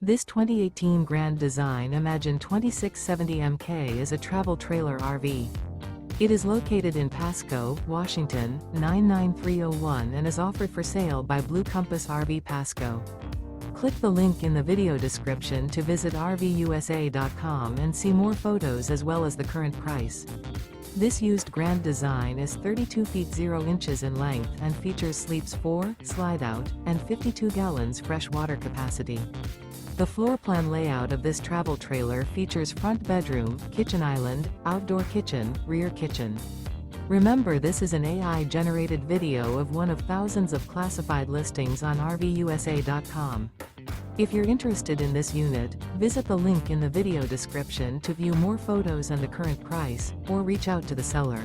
This 2018 Grand Design Imagine 2670MK is a travel trailer RV. It is located in Pasco, Washington, 99301 and is offered for sale by Blue Compass RV Pasco. Click the link in the video description to visit RVUSA.com and see more photos as well as the current price. This used Grand Design is 32 feet 0 inches in length and features sleeps 4, slide-out, and 52 gallons fresh water capacity. The floor plan layout of this travel trailer features front bedroom, kitchen island, outdoor kitchen, rear kitchen. Remember, this is an AI-generated video of one of thousands of classified listings on RVUSA.com. If you're interested in this unit, visit the link in the video description to view more photos and the current price, or reach out to the seller.